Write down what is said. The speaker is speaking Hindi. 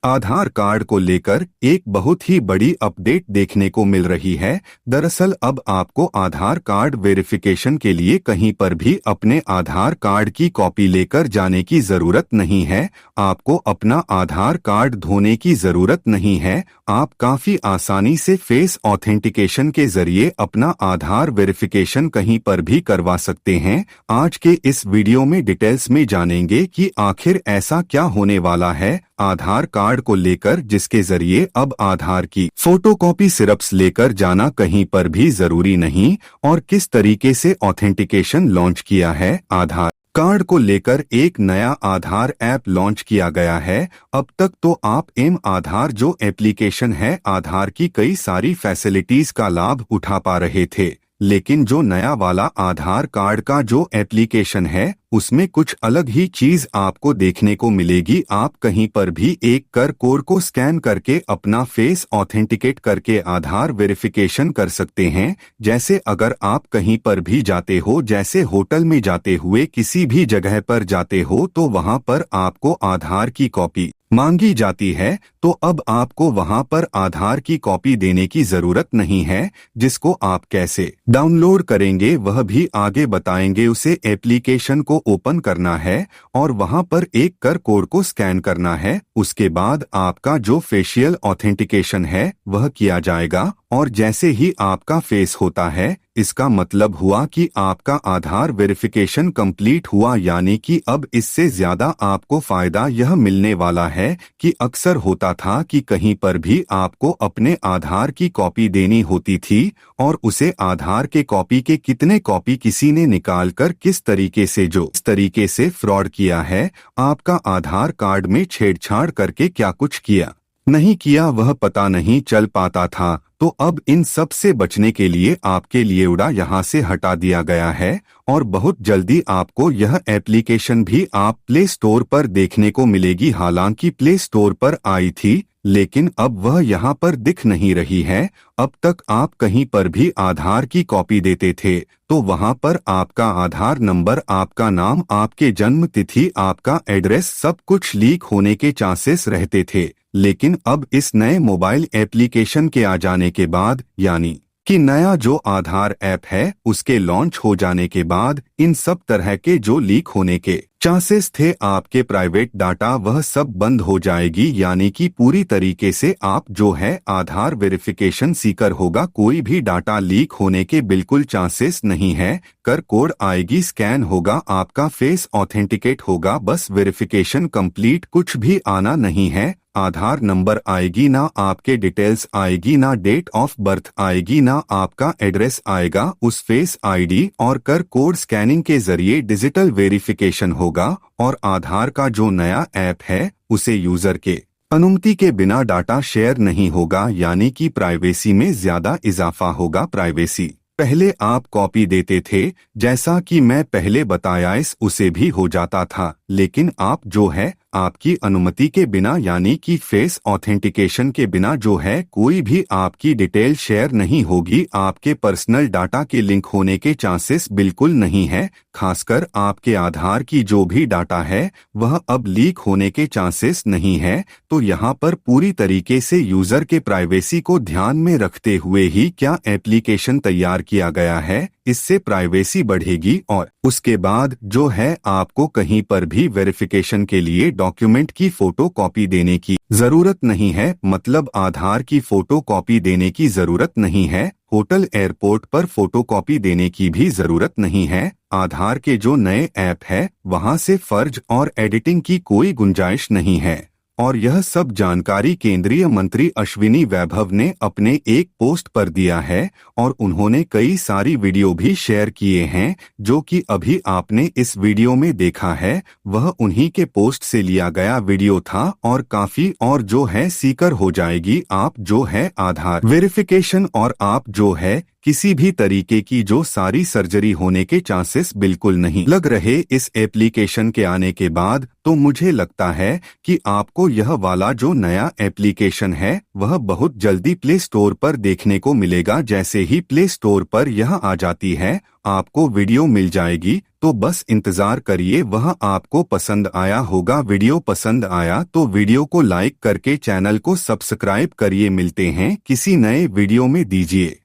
आधार कार्ड को लेकर एक बहुत ही बड़ी अपडेट देखने को मिल रही है। दरअसल अब आपको आधार कार्ड वेरिफिकेशन के लिए कहीं पर भी अपने आधार कार्ड की कॉपी लेकर जाने की जरूरत नहीं है। आपको अपना आधार कार्ड धोने की जरूरत नहीं है। आप काफी आसानी से फेस ऑथेंटिकेशन के जरिए अपना आधार वेरिफिकेशन कहीं पर भी करवा सकते हैं। आज के इस वीडियो में डिटेल्स में जानेंगे कि आखिर ऐसा क्या होने वाला है आधार कार्ड को लेकर, जिसके जरिए अब आधार की फोटोकॉपी सिर्फ लेकर जाना कहीं पर भी जरूरी नहीं, और किस तरीके से ऑथेंटिकेशन लॉन्च किया है। आधार कार्ड को लेकर एक नया आधार ऐप लॉन्च किया गया है। अब तक तो आप एम आधार जो एप्लीकेशन है आधार की कई सारी फैसिलिटीज का लाभ उठा पा रहे थे, लेकिन जो नया वाला आधार कार्ड का जो एप्लीकेशन है उसमें कुछ अलग ही चीज आपको देखने को मिलेगी। आप कहीं पर भी एक कोड को स्कैन करके अपना फेस ऑथेंटिकेट करके आधार वेरिफिकेशन कर सकते हैं। जैसे अगर आप कहीं पर भी जाते हो, जैसे होटल में जाते हुए किसी भी जगह पर जाते हो, तो वहां पर आपको आधार की कॉपी मांगी जाती है, तो अब आपको वहां पर आधार की कॉपी देने की जरूरत नहीं है। जिसको आप कैसे डाउनलोड करेंगे वह भी आगे बताएंगे। उसे एप्लीकेशन को ओपन करना है और वहां पर एक कोड को स्कैन करना है। उसके बाद आपका जो फेशियल ऑथेंटिकेशन है वह किया जाएगा, और जैसे ही आपका फेस होता है इसका मतलब हुआ कि आपका आधार वेरिफिकेशन कंप्लीट हुआ। यानी कि अब इससे ज्यादा आपको फायदा यह मिलने वाला है कि अक्सर होता था कि कहीं पर भी आपको अपने आधार की कॉपी देनी होती थी, और उसे आधार के कॉपी के कितने कॉपी किसी ने निकाल कर किस तरीके से फ्रॉड किया है, आपका आधार कार्ड में छेड़छाड़ करके क्या कुछ किया नहीं किया वह पता नहीं चल पाता था। तो अब इन सब से बचने के लिए आपके लिए उड़ा यहाँ से हटा दिया गया है, और बहुत जल्दी आपको यह एप्लीकेशन भी आप प्ले स्टोर पर देखने को मिलेगी। हालांकि प्ले स्टोर पर आई थी, लेकिन अब वह यहाँ पर दिख नहीं रही है। अब तक आप कहीं पर भी आधार की कॉपी देते थे तो वहाँ पर आपका आधार नंबर, आपका नाम, आपके जन्म तिथि, आपका एड्रेस सब कुछ लीक होने के चांसेस रहते थे। लेकिन अब इस नए मोबाइल एप्लीकेशन के आ जाने के बाद, यानी कि नया जो आधार ऐप है उसके लॉन्च हो जाने के बाद, इन सब तरह के जो लीक होने के चांसेस थे आपके प्राइवेट डाटा वह सब बंद हो जाएगी। यानी कि पूरी तरीके से आप जो है आधार वेरिफिकेशन सीकर होगा, कोई भी डाटा लीक होने के बिल्कुल चांसेस नहीं है। कोड आएगी, स्कैन होगा, आपका फेस ऑथेंटिकेट होगा, बस वेरिफिकेशन कंप्लीट, कुछ भी आना नहीं है। आधार नंबर आएगी ना, आपके डिटेल्स आएगी ना, डेट ऑफ बर्थ आएगी ना, आपका एड्रेस आएगा। उस फेस आईडी और कोड स्कैनिंग के जरिए डिजिटल वेरिफिकेशन होगा, और आधार का जो नया ऐप है उसे यूजर के अनुमति के बिना डाटा शेयर नहीं होगा। यानी कि प्राइवेसी में ज्यादा इजाफा होगा। प्राइवेसी पहले आप कॉपी देते थे, जैसा कि मैं पहले बताया, इस उसे भी हो जाता था, लेकिन आप जो है आपकी अनुमति के बिना, यानी कि फेस ऑथेंटिकेशन के बिना जो है कोई भी आपकी डिटेल शेयर नहीं होगी। आपके पर्सनल डाटा के लिंक होने के चांसेस बिल्कुल नहीं है। खासकर आपके आधार की जो भी डाटा है वह अब लीक होने के चांसेस नहीं है। तो यहाँ पर पूरी तरीके से यूजर के प्राइवेसी को ध्यान में रखते हुए ही क्या एप्लीकेशन तैयार किया गया है। इससे प्राइवेसी बढ़ेगी, और उसके बाद जो है आपको कहीं पर भी वेरिफिकेशन के लिए डॉक्यूमेंट की फोटो कॉपी देने की जरूरत नहीं है। मतलब आधार की फोटो कॉपी देने की जरूरत नहीं है। होटल, एयरपोर्ट पर फोटो कॉपी देने की भी जरूरत नहीं है। आधार के जो नए ऐप है वहां से फर्ज और एडिटिंग की कोई गुंजाइश नहीं है। और यह सब जानकारी केंद्रीय मंत्री अश्विनी वैभव ने अपने एक पोस्ट पर दिया है, और उन्होंने कई सारी वीडियो भी शेयर किए हैं। जो कि अभी आपने इस वीडियो में देखा है वह उन्हीं के पोस्ट से लिया गया वीडियो था, और काफी और जो है सीकर हो जाएगी आप जो है आधार वेरिफिकेशन, और आप जो है किसी भी तरीके की जो सारी सर्जरी होने के चांसेस बिल्कुल नहीं लग रहे इस एप्लीकेशन के आने के बाद। तो मुझे लगता है कि आपको यह वाला जो नया एप्लीकेशन है वह बहुत जल्दी प्ले स्टोर पर देखने को मिलेगा। जैसे ही प्ले स्टोर पर यह आ जाती है आपको वीडियो मिल जाएगी, तो बस इंतजार करिए, वह आपको पसंद आया होगा। वीडियो पसंद आया तो वीडियो को लाइक करके चैनल को सब्सक्राइब करिए। मिलते हैं किसी नए वीडियो में, दीजिए।